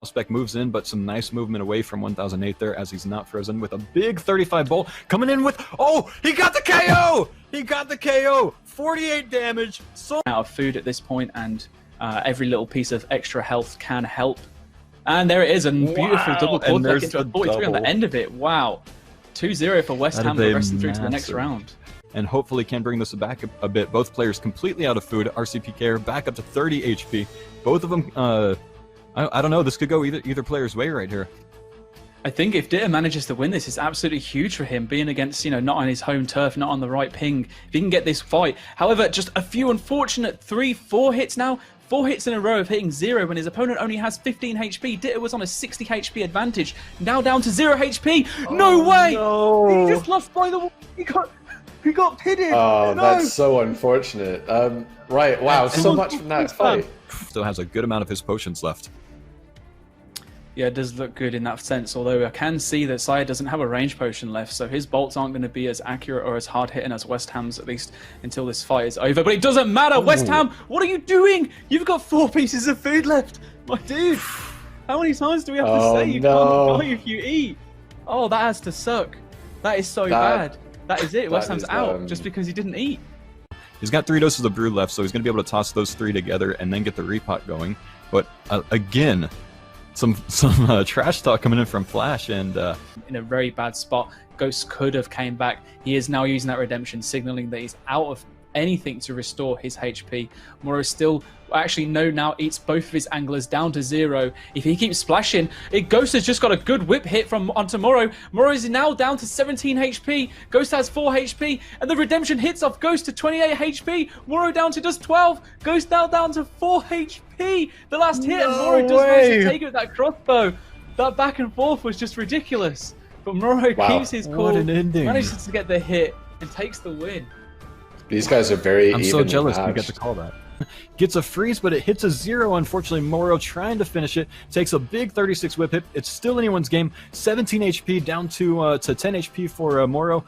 Spec moves in, but some nice movement away from 1008 there as he's not frozen with a big 35 bolt coming in with, oh, he got the KO! He got the KO! 48 damage. So out of food at this point, and every little piece of extra health can help. And there it is, a beautiful double quad back into a 43 on the end of it. Wow. 2-0 for West Ham, progressing through to the next round. And hopefully can bring this back a bit. Both players completely out of food. RCPK back up to 30 HP. Both of them, I don't know, this could go either player's way right here. I think if Ditter manages to win this, it's absolutely huge for him, being against, you know, not on his home turf, not on the right ping. If he can get this fight. However, just a few unfortunate 3-4 hits now. 4 hits in a row of hitting 0 when his opponent only has 15 HP. Ditter was on a 60 HP advantage. Now down to 0 HP. No way! No. He just lost by the... He got pitted. Oh, no. That's so unfortunate. Right, wow, so much from that fight. Still has a good amount of his potions left. Yeah, it does look good in that sense, although I can see that Sire doesn't have a range potion left, so his bolts aren't going to be as accurate or as hard-hitting as West Ham's, at least until this fight is over. But it doesn't matter! Ooh. West Ham, what are you doing? You've got 4 pieces of food left! My dude! How many times do we have to say you can't die if you eat? Oh, that has to suck. That is so bad. That is it. West Ham's out just because he didn't eat. He's got 3 doses of brew left, so he's going to be able to toss those 3 together and then get the repot going. But again, some trash talk coming in from Flash, and in a very bad spot. Ghost could have came back. He is now using that redemption, signaling that he's out of anything to restore his HP. Moro still, actually no, now eats both of his anglers down to 0. If he keeps splashing, Ghost has just got a good whip hit from onto Moro. Moro is now down to 17 HP. Ghost has 4 HP, and the redemption hits off Ghost to 28 HP. Moro down to just 12. Ghost now down to 4 HP. The last hit, and Moro does manage to take it with that crossbow. That back and forth was just ridiculous. But Moro keeps his cool, manages to get the hit, and takes the win. These guys are very I'm so jealous we get to call that. Gets a freeze, but it hits a 0. Unfortunately, Moro trying to finish it. Takes a big 36 whip hit. It's still anyone's game. 17 HP down to 10 HP for Moro.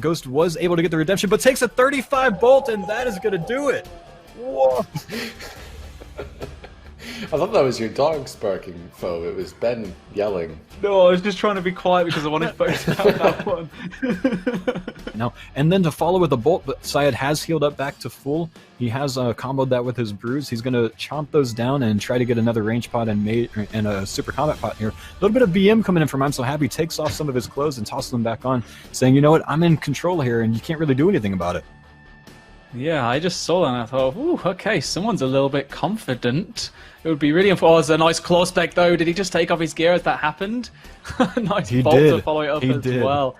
Ghost was able to get the redemption, but takes a 35 bolt, and that is going to do it. Whoa. I thought that was your dog sparking, Fo. It was Ben yelling. No, I was just trying to be quiet because I wanted to focus out that one. No, and then to follow with a bolt, but Syed has healed up back to full. He has comboed that with his brews. He's going to chomp those down and try to get another range pot and a super combat pot here. A little bit of BM coming in from I'm So Happy. Takes off some of his clothes and tosses them back on, saying, you know what, I'm in control here and you can't really do anything about it. Yeah, I just saw that and I thought, ooh, okay, someone's a little bit confident. It would be really unfortunate. Oh, it's a nice claw spec though. Did he just take off his gear as that happened? Nice bolt to follow it up as well.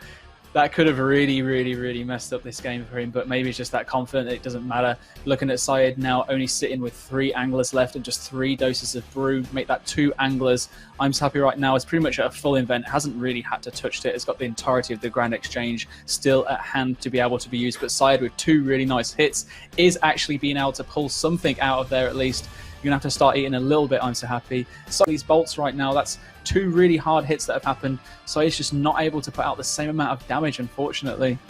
That could have really messed up this game for him, but maybe it's just that confident that it doesn't matter. Looking at Syed now only sitting with 3 anglers left and just 3 doses of brew, make that 2 anglers. I'm So Happy right now is pretty much at a full invent, hasn't really had to touch it. It's got the entirety of the Grand Exchange still at hand to be able to be used, but Syed with 2 really nice hits is actually being able to pull something out of there at least. You're going to have to start eating a little bit, I'm So Happy. So these bolts right now, that's 2 really hard hits that have happened. So he's just not able to put out the same amount of damage, unfortunately.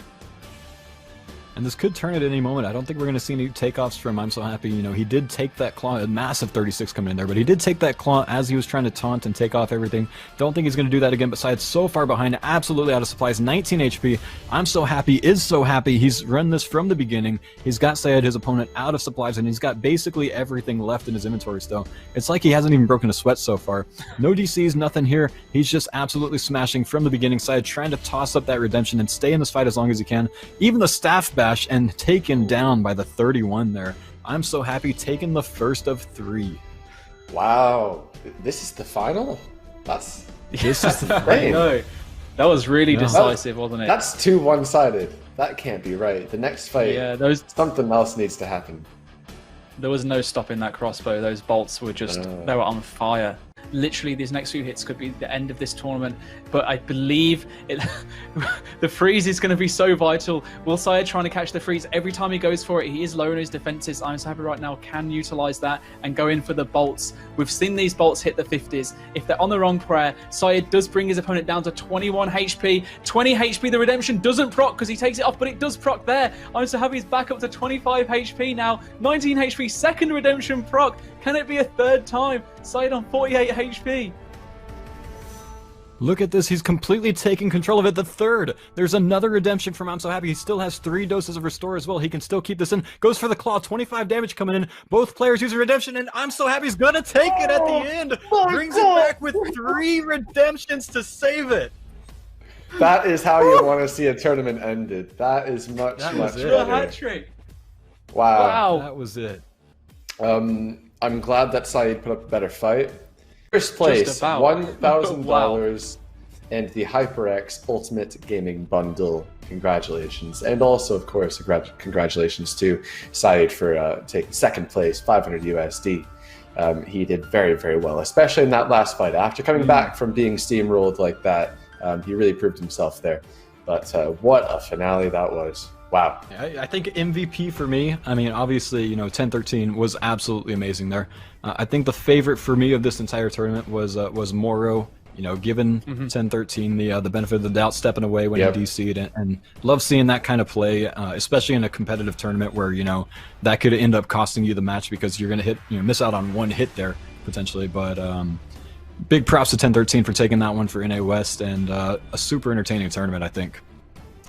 And this could turn at any moment. I don't think we're going to see any takeoffs from I'm So Happy. You know, he did take that claw, a massive 36 coming in there, but he did take that claw as he was trying to taunt and take off everything. Don't think he's going to do that again, but Syed's so far behind, absolutely out of supplies, 19 HP. I'm So Happy is so happy. He's run this from the beginning. He's got Syed, his opponent, out of supplies, and he's got basically everything left in his inventory still. It's like he hasn't even broken a sweat so far. No DCs, nothing here. He's just absolutely smashing from the beginning. Syed trying to toss up that redemption and stay in this fight as long as he can. Even the staff bash, and taken down by the 31 there. I'm So Happy taking the first of 3. Wow, this is the final? This is I know. That was really decisive, wasn't it? That's too one-sided. That can't be right. The next fight, something else needs to happen. There was no stopping that crossbow. Those bolts were just, they were on fire. Literally, these next few hits could be the end of this tournament, but I believe the freeze is going to be so vital. Will Syed trying to catch the freeze every time he goes for it? He is low on his defenses. I'm So Happy right now can utilize that and go in for the bolts. We've seen these bolts hit the 50s. If they're on the wrong prayer, Syed does bring his opponent down to 21 HP. 20 HP, the redemption doesn't proc because he takes it off, but it does proc there. I'm So Happy is back up to 25 HP now. 19 HP, second redemption proc. Can it be a third time? Syed on 48 HP. Look at this, he's completely taking control of it. The third. There's another redemption from I'm So Happy. He still has 3 doses of restore as well. He can still keep this in. Goes for the claw, 25 damage coming in. Both players use a redemption, and I'm So Happy's gonna take it at the end. Brings it back with 3 redemptions to save it. That is how you want to see a tournament ended. That is much better. Hat-trick. Wow. That was it. I'm glad that Saeed put up a better fight. First place, $1,000 and the HyperX Ultimate Gaming Bundle. Congratulations. And also, of course, congratulations to Saeed for taking second place, 500 USD. He did very, very well, especially in that last fight. After coming back from being steamrolled like that, he really proved himself there. But what a finale that was. Wow. I think MVP for me, I mean, obviously, you know, 10-13 was absolutely amazing there. I think the favorite for me of this entire tournament was Moro, you know, given 10-13 the benefit of the doubt, stepping away when he DC'd, and love seeing that kind of play, especially in a competitive tournament where, you know, that could end up costing you the match because you're going to miss out on one hit there, potentially. But big props to 10-13 for taking that one for NA West, and a super entertaining tournament, I think.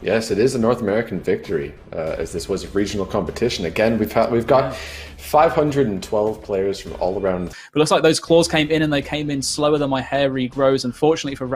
Yes, it is a North American victory, as this was a regional competition. Again, we've got 512 players from all around. It looks like those claws came in, and they came in slower than my hair regrows. Unfortunately for